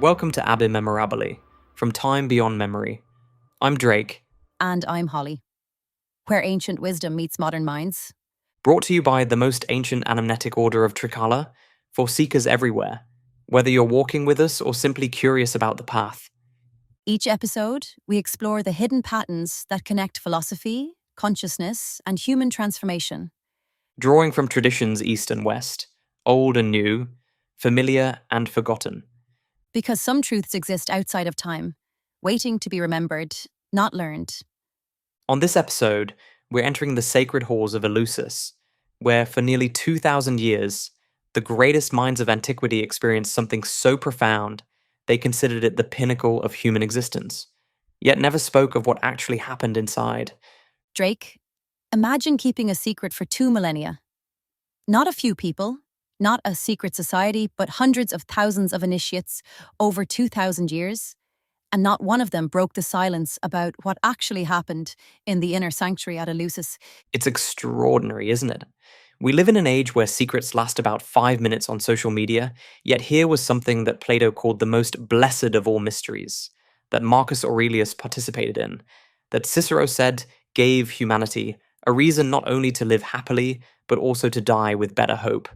Welcome to Ab Immemorabile, from time beyond memory. I'm Drake, And I'm Holly. Where ancient wisdom meets modern minds. brought to you by the most ancient anamnetic order of Trikala, for seekers everywhere, whether you're walking with us or simply curious about the path. Each episode, we explore the hidden patterns that connect philosophy, consciousness, and human transformation. Drawing from traditions east and west, old and new, familiar and forgotten. Because some truths exist outside of time, waiting to be remembered, not learned. On this episode, we're entering the sacred halls of Eleusis, where for nearly 2,000 years, the greatest minds of antiquity experienced something so profound they considered it the pinnacle of human existence, yet never spoke of what actually happened inside. Drake, imagine keeping a secret for 2 millennia. Not a few people, not a secret society, but hundreds of thousands of initiates over 2,000 years. And not one of them broke the silence about what actually happened in the inner sanctuary at Eleusis. It's extraordinary, isn't it? We live in an age where secrets last about 5 minutes on social media, yet here was something that Plato called the most blessed of all mysteries, that Marcus Aurelius participated in, that Cicero said gave humanity a reason not only to live happily, but also to die with better hope.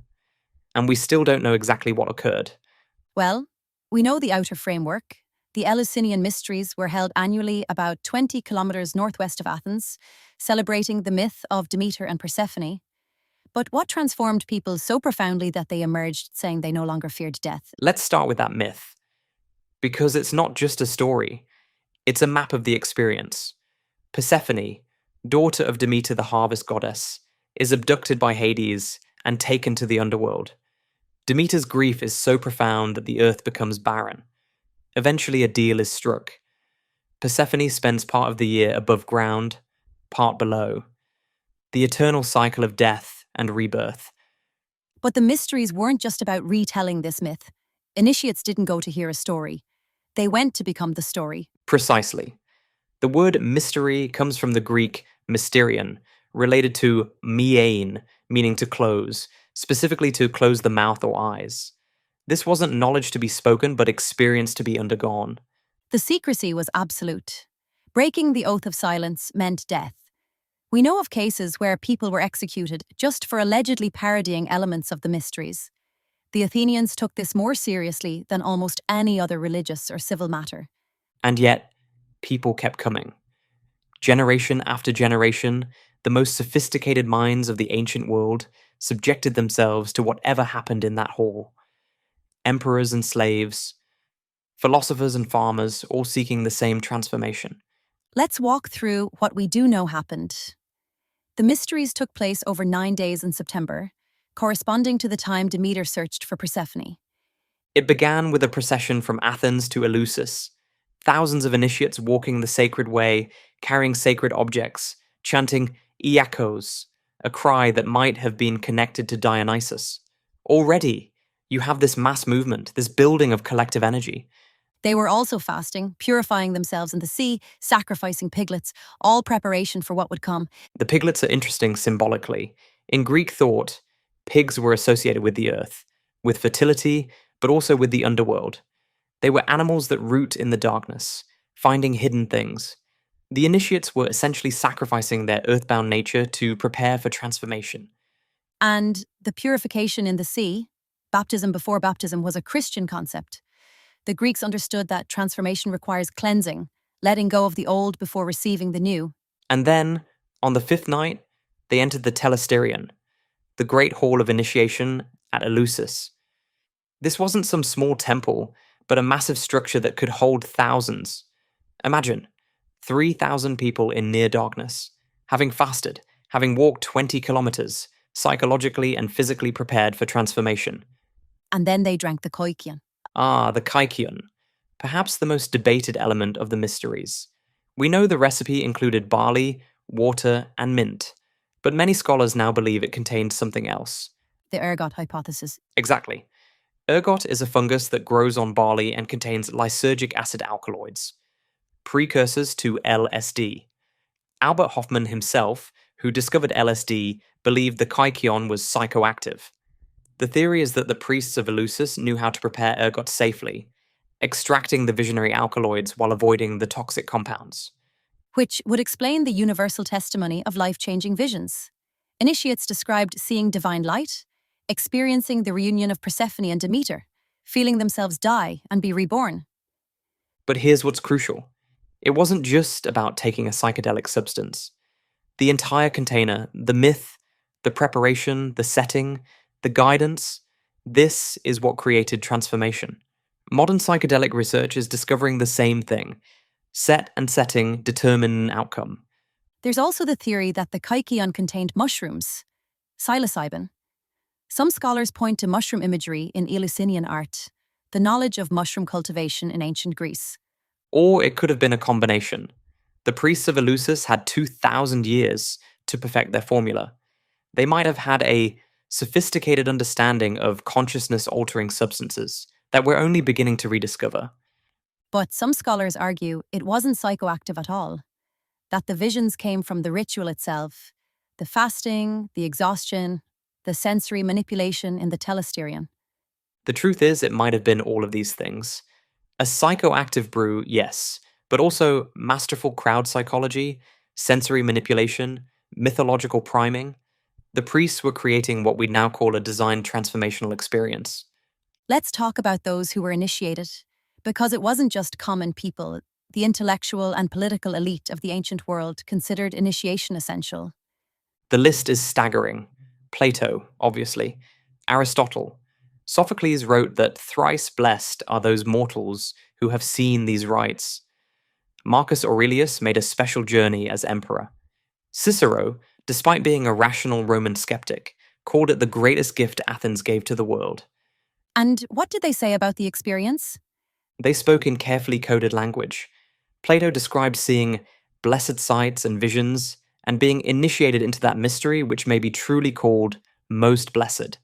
And we still don't know exactly what occurred. Well, we know the outer framework. The Eleusinian Mysteries were held annually about 20 kilometers northwest of Athens, celebrating the myth of Demeter and Persephone. But what transformed people so profoundly that they emerged saying they no longer feared death? Let's start with that myth, because it's not just a story, it's a map of the experience. Persephone, daughter of Demeter the harvest goddess, is abducted by Hades and taken to the underworld. Demeter's grief is so profound that the earth becomes barren. Eventually a deal is struck. Persephone spends part of the year above ground, part below. The eternal cycle of death and rebirth. But the mysteries weren't just about retelling this myth. Initiates didn't go to hear a story. They went to become the story. Precisely. The word mystery comes from the Greek mysterion, related to miein, meaning to close, specifically to close the mouth or eyes. This wasn't knowledge to be spoken, but experience to be undergone. The secrecy was absolute. Breaking the oath of silence meant death. We know of cases where people were executed just for allegedly parodying elements of the mysteries. The Athenians took this more seriously than almost any other religious or civil matter. And yet, people kept coming. Generation after generation, the most sophisticated minds of the ancient world subjected themselves to whatever happened in that hall. Emperors and slaves, philosophers and farmers, all seeking the same transformation. Let's walk through what we do know happened. The mysteries took place over 9 days in September, corresponding to the time Demeter searched for Persephone. It began with a procession from Athens to Eleusis, thousands of initiates walking the sacred way, carrying sacred objects, chanting Iakos, a cry that might have been connected to Dionysus. Already, you have this mass movement, this building of collective energy. They were also fasting, purifying themselves in the sea, sacrificing piglets, all preparation for what would come. The piglets are interesting symbolically. In Greek thought, pigs were associated with the earth, with fertility, but also with the underworld. They were animals that root in the darkness, finding hidden things. The initiates were essentially sacrificing their earthbound nature to prepare for transformation. And the purification in the sea, baptism before baptism, was a Christian concept. The Greeks understood that transformation requires cleansing, letting go of the old before receiving the new. And then, on the fifth night, they entered the Telesterion, the great hall of initiation at Eleusis. This wasn't some small temple, but a massive structure that could hold thousands. Imagine, 3,000 people in near darkness, having fasted, having walked 20 kilometers, psychologically and physically prepared for transformation. And then they drank the kykeon. The kykeon, perhaps the most debated element of the mysteries. We know the recipe included barley, water, and mint, but many scholars now believe it contained something else. The ergot hypothesis. Exactly. Ergot is a fungus that grows on barley and contains lysergic acid alkaloids, precursors to LSD. Albert Hofmann himself, who discovered LSD, believed the kykeon was psychoactive. The theory is that the priests of Eleusis knew how to prepare ergot safely, extracting the visionary alkaloids while avoiding the toxic compounds. which would explain the universal testimony of life-changing visions. Initiates described seeing divine light, experiencing the reunion of Persephone and Demeter, feeling themselves die and be reborn. But here's what's crucial. It wasn't just about taking a psychedelic substance. The entire container, the myth, the preparation, the setting, the guidance, this is what created transformation. Modern psychedelic research is discovering the same thing. Set and setting determine an outcome. There's also the theory that the kykeon contained mushrooms, psilocybin. Some scholars point to mushroom imagery in Eleusinian art, the knowledge of mushroom cultivation in ancient Greece. Or it could have been a combination. The priests of Eleusis had 2,000 years to perfect their formula. They might have had a sophisticated understanding of consciousness-altering substances that we're only beginning to rediscover. But some scholars argue it wasn't psychoactive at all, that the visions came from the ritual itself, the fasting, the exhaustion, the sensory manipulation in the telesterion. The truth is, it might have been all of these things. A psychoactive brew, yes, but also masterful crowd psychology, sensory manipulation, mythological priming. The priests were creating what we now call a designed transformational experience. Let's talk about those who were initiated, because it wasn't just common people. The intellectual and political elite of the ancient world considered initiation essential. The list is staggering. Plato, obviously. Aristotle. Sophocles wrote that thrice blessed are those mortals who have seen these rites. Marcus Aurelius made a special journey as emperor. Cicero, despite being a rational Roman skeptic, called it the greatest gift Athens gave to the world. And what did they say about the experience? They spoke in carefully coded language. Plato described seeing blessed sights and visions, and being initiated into that mystery which may be truly called most blessed.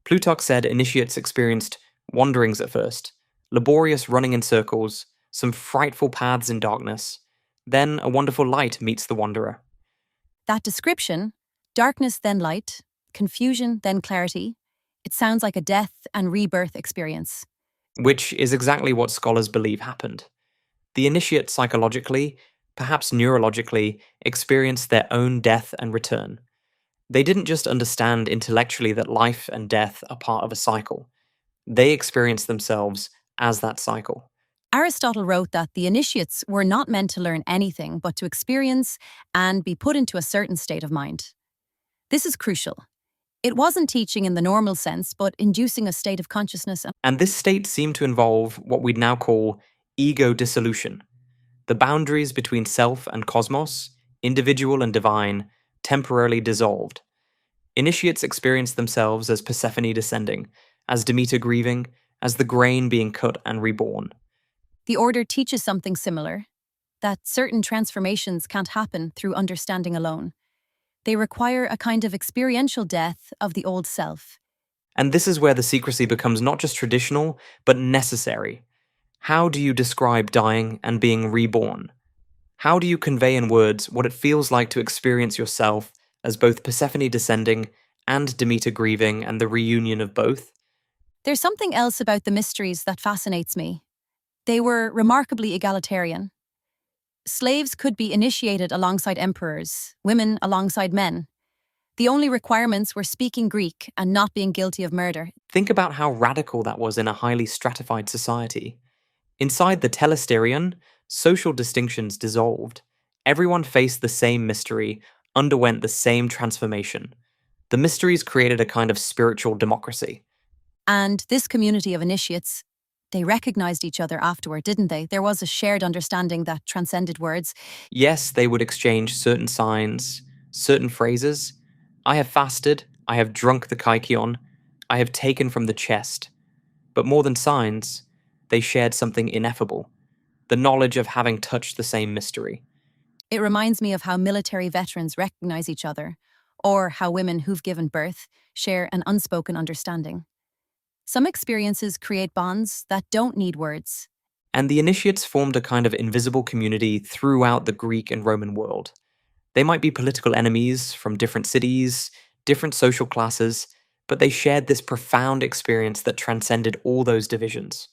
Plutarch said initiates experienced wanderings at first, laborious running in circles, some frightful paths in darkness, then a wonderful light meets the wanderer. That description, darkness then light, confusion then clarity, it sounds like a death and rebirth experience. Which is exactly what scholars believe happened. The initiate psychologically, perhaps neurologically, experienced their own death and return. They didn't just understand intellectually that life and death are part of a cycle. They experienced themselves as that cycle. Aristotle wrote that the initiates were not meant to learn anything but to experience and be put into a certain state of mind. This is crucial. It wasn't teaching in the normal sense, but inducing a state of consciousness. And this state seemed to involve what we'd now call ego dissolution. The boundaries between self and cosmos, individual and divine, temporarily dissolved. Initiates experienced themselves as Persephone descending, as Demeter grieving, as the grain being cut and reborn. The order teaches something similar, that certain transformations can't happen through understanding alone. They require a kind of experiential death of the old self. And this is where the secrecy becomes not just traditional, but necessary. How do you describe dying and being reborn? How do you convey in words what it feels like to experience yourself as both Persephone descending and Demeter grieving and the reunion of both? There's something else about the mysteries that fascinates me. They were remarkably egalitarian. Slaves could be initiated alongside emperors, women alongside men. The only requirements were speaking Greek and not being guilty of murder. Think about how radical that was in a highly stratified society. Inside the telesterion, social distinctions dissolved. Everyone faced the same mystery, underwent the same transformation. The mysteries created a kind of spiritual democracy. And this community of initiates, they recognized each other afterward, didn't they? There was a shared understanding that transcended words. Yes, they would exchange certain signs, certain phrases. I have fasted, I have drunk the kykeon, I have taken from the chest. But more than signs, they shared something ineffable, the knowledge of having touched the same mystery. It reminds me of how military veterans recognize each other, or how women who've given birth share an unspoken understanding. Some experiences create bonds that don't need words. And the initiates formed a kind of invisible community throughout the Greek and Roman world. They might be political enemies from different cities, different social classes, but they shared this profound experience that transcended all those divisions.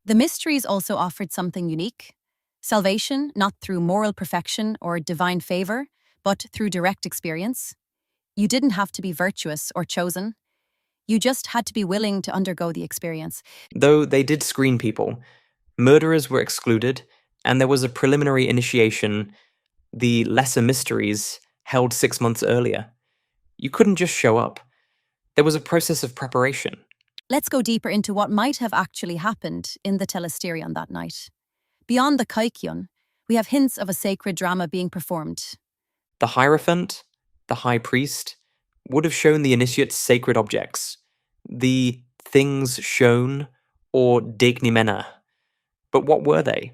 The mysteries also offered something unique: salvation not through moral perfection or divine favor, but through direct experience. You didn't have to be virtuous or chosen. You just had to be willing to undergo the experience. Though they did screen people, murderers were excluded, and there was a preliminary initiation, the lesser mysteries, held 6 months earlier. You couldn't just show up. There was a process of preparation. Let's go deeper into what might have actually happened in the telesterion that night. Beyond the kykeon, we have hints of a sacred drama being performed. The Hierophant, the High Priest, would have shown the initiates sacred objects, the things shown, or deiknimena. But what were they?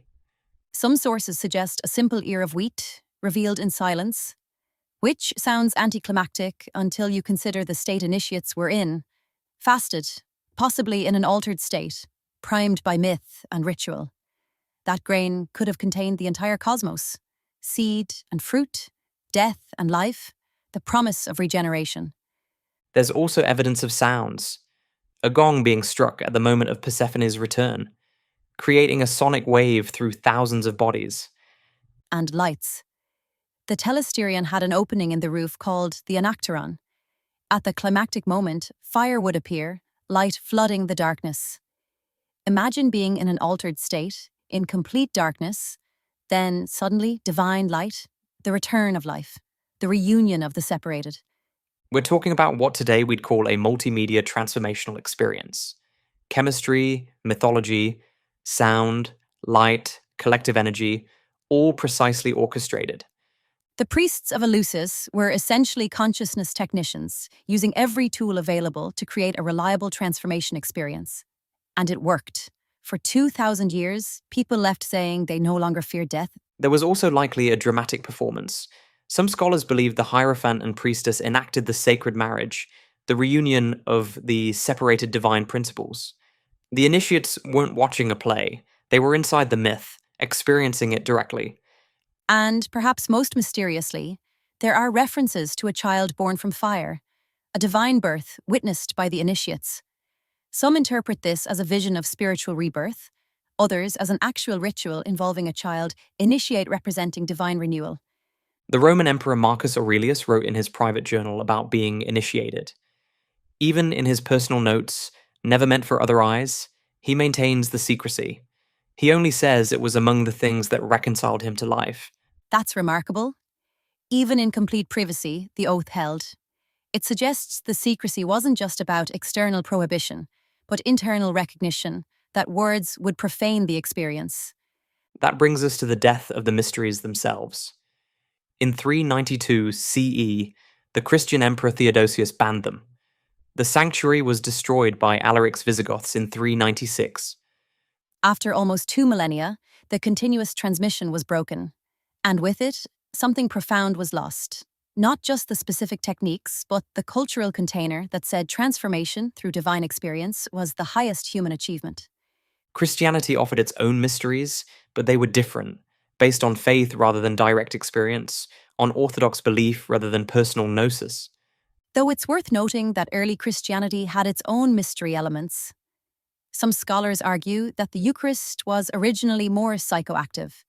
Some sources suggest a simple ear of wheat, revealed in silence, which sounds anticlimactic until you consider the state initiates were in, fasted, possibly in an altered state, primed by myth and ritual. That grain could have contained the entire cosmos, seed and fruit, death and life, the promise of regeneration. There's also evidence of sounds, a gong being struck at the moment of Persephone's return, creating a sonic wave through thousands of bodies. And lights. The telesterion had an opening in the roof called the anacteron. At the climactic moment, fire would appear, light flooding the darkness. Imagine being in an altered state, in complete darkness, then suddenly divine light, the return of life, the reunion of the separated. We're talking about what today we'd call a multimedia transformational experience. Chemistry, mythology, sound, light, collective energy, all precisely orchestrated. The priests of Eleusis were essentially consciousness technicians, using every tool available to create a reliable transformation experience. And it worked. For 2,000 years, people left saying they no longer feared death. There was also likely a dramatic performance. Some scholars believe the Hierophant and priestess enacted the sacred marriage, the reunion of the separated divine principles. The initiates weren't watching a play, they were inside the myth, experiencing it directly. And, perhaps most mysteriously, there are references to a child born from fire, a divine birth witnessed by the initiates. Some interpret this as a vision of spiritual rebirth, others as an actual ritual involving a child initiate representing divine renewal. The Roman Emperor Marcus Aurelius wrote in his private journal about being initiated. Even in his personal notes, never meant for other eyes, he maintains the secrecy. He only says it was among the things that reconciled him to life. That's remarkable. Even in complete privacy, the oath held. It suggests the secrecy wasn't just about external prohibition, but internal recognition that words would profane the experience. That brings us to the death of the mysteries themselves. In 392 CE, the Christian Emperor Theodosius banned them. The sanctuary was destroyed by Alaric's Visigoths in 396. After almost 2 millennia, the continuous transmission was broken. And with it, something profound was lost. Not just the specific techniques, but the cultural container that said transformation through divine experience was the highest human achievement. Christianity offered its own mysteries, but they were different, based on faith rather than direct experience, on orthodox belief rather than personal gnosis. Though it's worth noting that early Christianity had its own mystery elements. Some scholars argue that the Eucharist was originally more psychoactive,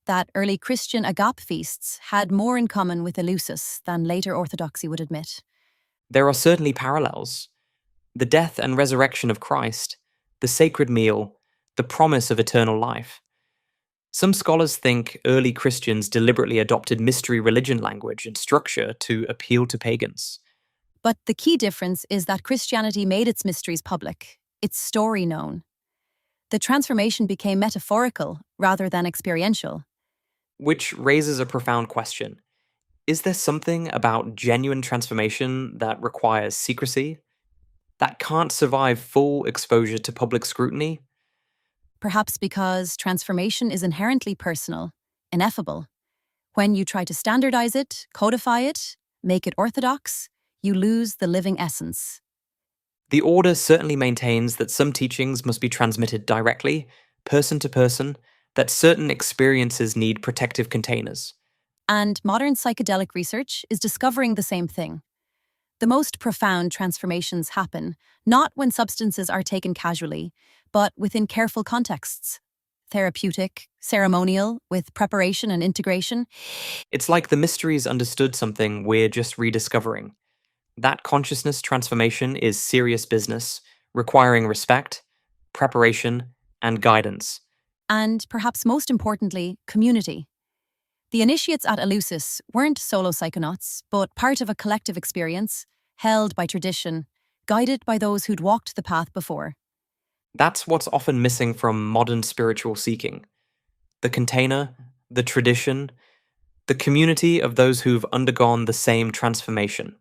that early Christian agape feasts had more in common with Eleusis than later Orthodoxy would admit. There are certainly parallels. The death and resurrection of Christ, the sacred meal, the promise of eternal life. Some scholars think early Christians deliberately adopted mystery religion language and structure to appeal to pagans. But the key difference is that Christianity made its mysteries public, its story known. The transformation became metaphorical rather than experiential. Which raises a profound question. Is there something about genuine transformation that requires secrecy? That can't survive full exposure to public scrutiny? Perhaps because transformation is inherently personal, ineffable. When you try to standardize it, codify it, make it orthodox, you lose the living essence. The order certainly maintains that some teachings must be transmitted directly, person to person, that certain experiences need protective containers. And modern psychedelic research is discovering the same thing. The most profound transformations happen not when substances are taken casually, but within careful contexts. Therapeutic, ceremonial, with preparation and integration. It's like the mysteries understood something we're just rediscovering. That consciousness transformation is serious business, requiring respect, preparation, and guidance. And perhaps most importantly, community. The initiates at Eleusis weren't solo psychonauts, but part of a collective experience, held by tradition, guided by those who'd walked the path before. That's what's often missing from modern spiritual seeking. The container, the tradition, the community of those who've undergone the same transformation.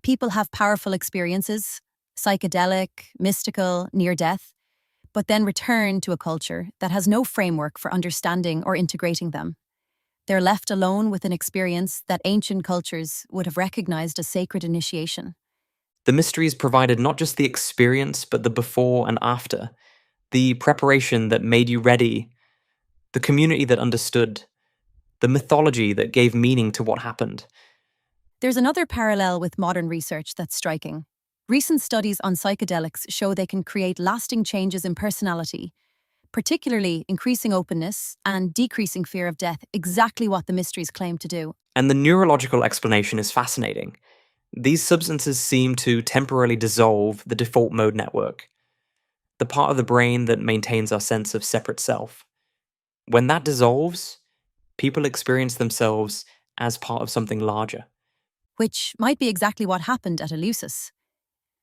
People have powerful experiences, psychedelic, mystical, near death, but then return to a culture that has no framework for understanding or integrating them. They're left alone with an experience that ancient cultures would have recognized as sacred initiation. The mysteries provided not just the experience, but the before and after, the preparation that made you ready, the community that understood, the mythology that gave meaning to what happened. There's another parallel with modern research that's striking. Recent studies on psychedelics show they can create lasting changes in personality, particularly increasing openness and decreasing fear of death, exactly what the mysteries claim to do. And the neurological explanation is fascinating. These substances seem to temporarily dissolve the default mode network, the part of the brain that maintains our sense of separate self. When that dissolves, people experience themselves as part of something larger. Which might be exactly what happened at Eleusis.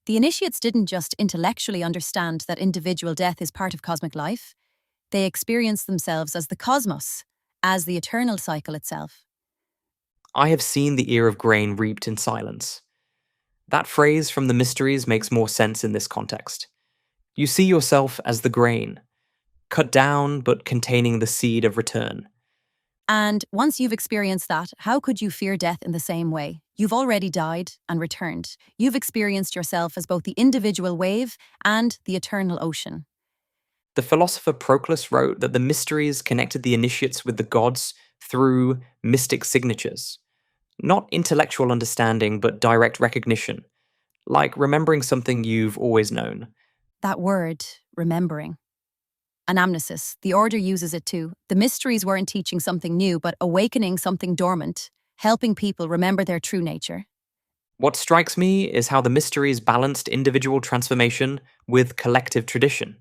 The initiates didn't just intellectually understand that individual death is part of cosmic life, they experienced themselves as the cosmos, as the eternal cycle itself. I have seen the ear of grain reaped in silence. That phrase from the mysteries makes more sense in this context. You see yourself as the grain, cut down but containing the seed of return. And once you've experienced that, how could you fear death in the same way? You've already died and returned. You've experienced yourself as both the individual wave and the eternal ocean. The philosopher Proclus wrote that the mysteries connected the initiates with the gods through mystic signatures. Not intellectual understanding, but direct recognition, like remembering something you've always known. That word, remembering. Anamnesis, the order uses it too. The mysteries weren't teaching something new, but awakening something dormant, helping people remember their true nature. What strikes me is how the mysteries balanced individual transformation with collective tradition.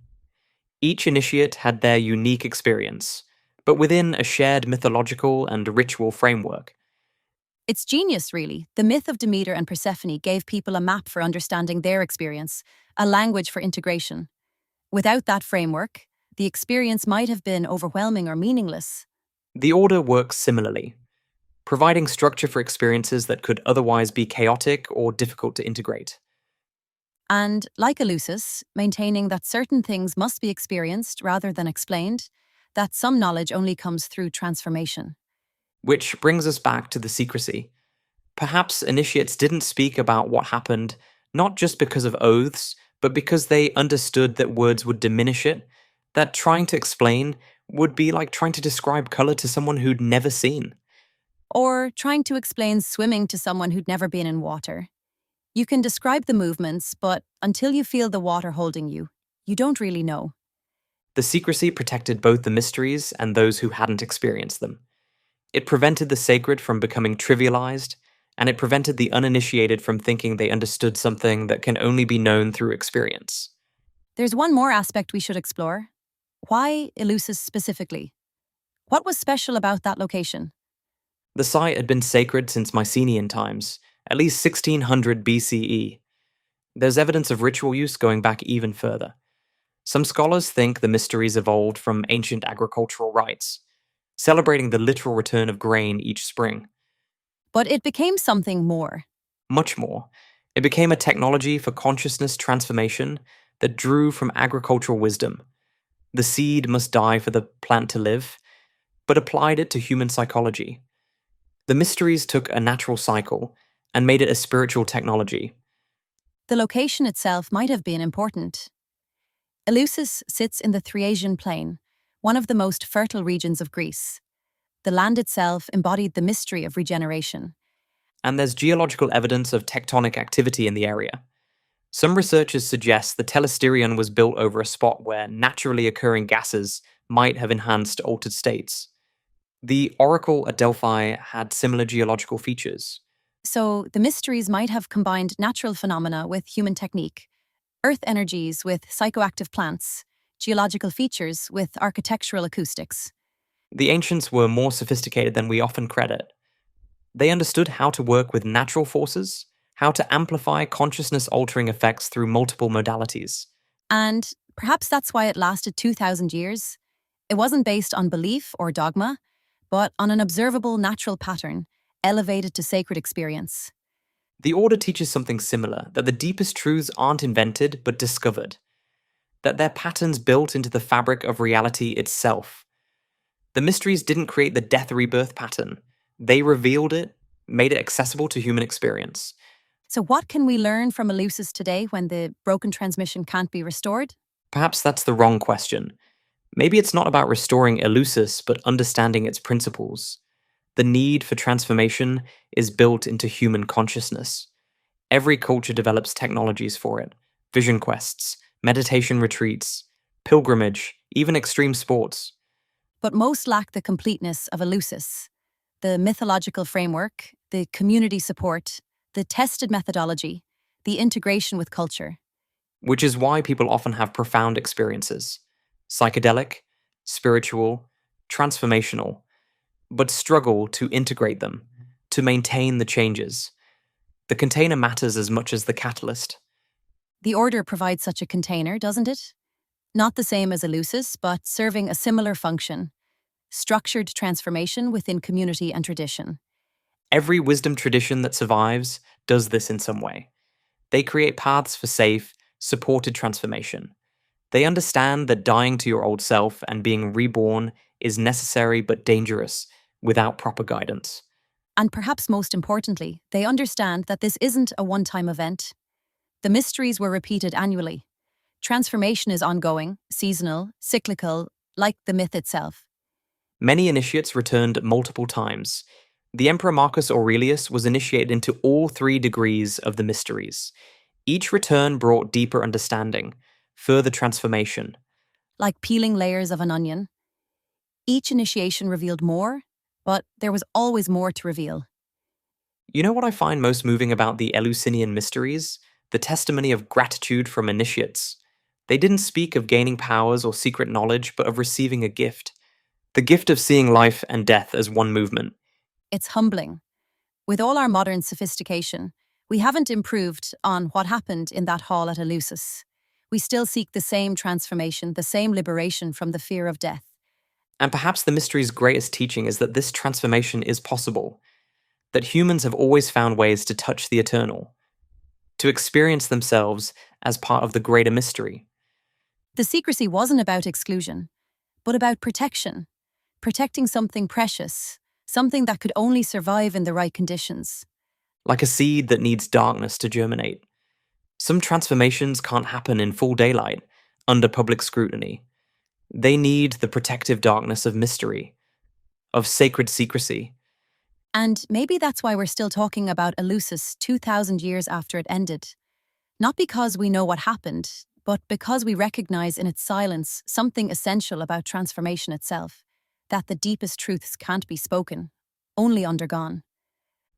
Each initiate had their unique experience, but within a shared mythological and ritual framework. It's genius, really. The myth of Demeter and Persephone gave people a map for understanding their experience, a language for integration. Without that framework, the experience might have been overwhelming or meaningless. The order works similarly, providing structure for experiences that could otherwise be chaotic or difficult to integrate. And, like Eleusis, maintaining that certain things must be experienced rather than explained, that some knowledge only comes through transformation. Which brings us back to the secrecy. Perhaps initiates didn't speak about what happened not just because of oaths, but because they understood that words would diminish it, that trying to explain would be like trying to describe color to someone who'd never seen. Or trying to explain swimming to someone who'd never been in water. You can describe the movements, but until you feel the water holding you, you don't really know. The secrecy protected both the mysteries and those who hadn't experienced them. It prevented the sacred from becoming trivialized, and it prevented the uninitiated from thinking they understood something that can only be known through experience. There's one more aspect we should explore. Why Eleusis specifically? What was special about that location? The site had been sacred since Mycenaean times, at least 1600 BCE. There's evidence of ritual use going back even further. Some scholars think the mysteries evolved from ancient agricultural rites, celebrating the literal return of grain each spring. But it became something more. Much more. It became a technology for consciousness transformation that drew from agricultural wisdom. The seed must die for the plant to live, but applied it to human psychology. The mysteries took a natural cycle and made it a spiritual technology. The location itself might have been important. Eleusis sits in the Thriasian plain, one of the most fertile regions of Greece. The land itself embodied the mystery of regeneration. and there's geological evidence of tectonic activity in the area. Some researchers suggest the telesterion was built over a spot where naturally occurring gases might have enhanced altered states. The oracle at Delphi had similar geological features, So the mysteries might have combined natural phenomena with human technique, earth energies with psychoactive plants, geological features with architectural acoustics. the ancients were more sophisticated than we often credit. They understood how to work with natural forces, how to amplify consciousness altering effects through multiple modalities. And perhaps that's why it lasted 2,000 years. It wasn't based on belief or dogma, but on an observable natural pattern, elevated to sacred experience. The order teaches something similar, that the deepest truths aren't invented but discovered, that they're patterns built into the fabric of reality itself. The mysteries didn't create the death rebirth pattern, they revealed it, made it accessible to human experience. So, what can we learn from Eleusis today when the broken transmission can't be restored? Perhaps that's the wrong question. Maybe it's not about restoring Eleusis, but understanding its principles. The need for transformation is built into human consciousness. Every culture develops technologies for it: vision quests, meditation retreats, pilgrimage, even extreme sports. But most lack the completeness of Eleusis, the mythological framework, the community support, the tested methodology, the integration with culture. Which is why people often have profound experiences: psychedelic, spiritual, transformational, but struggle to integrate them, to maintain the changes. The container matters as much as the catalyst. The order provides such a container, doesn't it? Not the same as Eleusis, but serving a similar function: structured transformation within community and tradition. Every wisdom tradition that survives does this in some way. They create paths for safe, supported transformation. They understand that dying to your old self and being reborn is necessary but dangerous without proper guidance. And perhaps most importantly, they understand that this isn't a one-time event. The mysteries were repeated annually. Transformation is ongoing, seasonal, cyclical, like the myth itself. Many initiates returned multiple times. The Emperor Marcus Aurelius was initiated into all 3 degrees of the mysteries. Each return brought deeper understanding, further transformation. Like peeling layers of an onion. Each initiation revealed more, but there was always more to reveal. You know what I find most moving about the Eleusinian Mysteries? The testimony of gratitude from initiates. They didn't speak of gaining powers or secret knowledge, but of receiving a gift. The gift of seeing life and death as one movement. It's humbling. With all our modern sophistication, we haven't improved on what happened in that hall at Eleusis. We still seek the same transformation, the same liberation from the fear of death. And perhaps the mystery's greatest teaching is that this transformation is possible, that humans have always found ways to touch the eternal, to experience themselves as part of the greater mystery. The secrecy wasn't about exclusion, but about protection. Protecting something precious, something that could only survive in the right conditions. Like a seed that needs darkness to germinate. Some transformations can't happen in full daylight, under public scrutiny. They need the protective darkness of mystery, of sacred secrecy. And maybe that's why we're still talking about Eleusis 2,000 years after it ended. Not because we know what happened, but because we recognize in its silence something essential about transformation itself, that the deepest truths can't be spoken, only undergone.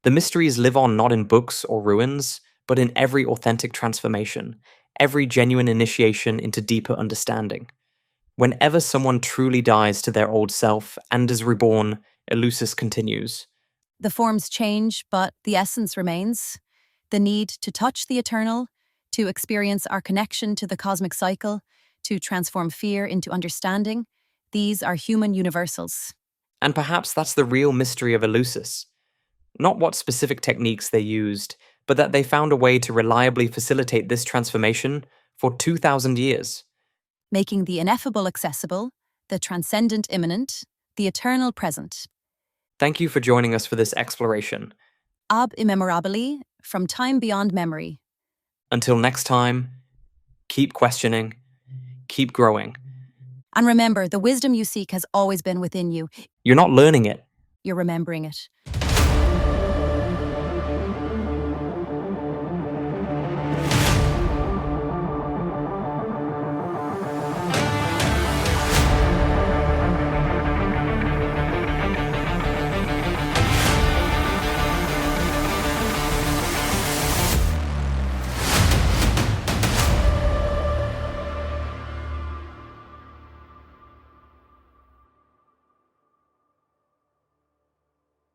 The mysteries live on not in books or ruins, but in every authentic transformation, every genuine initiation into deeper understanding. Whenever someone truly dies to their old self and is reborn, Eleusis continues. The forms change, but the essence remains. The need to touch the eternal, to experience our connection to the cosmic cycle, to transform fear into understanding, these are human universals. And perhaps that's the real mystery of Eleusis. Not what specific techniques they used, but that they found a way to reliably facilitate this transformation for 2,000 years. Making the ineffable accessible, the transcendent immanent, the eternal present. Thank you for joining us for this exploration. Ab immemorabili, from time beyond memory. Until next time, keep questioning, keep growing. And remember, the wisdom you seek has always been within you. You're not learning it, You're remembering it.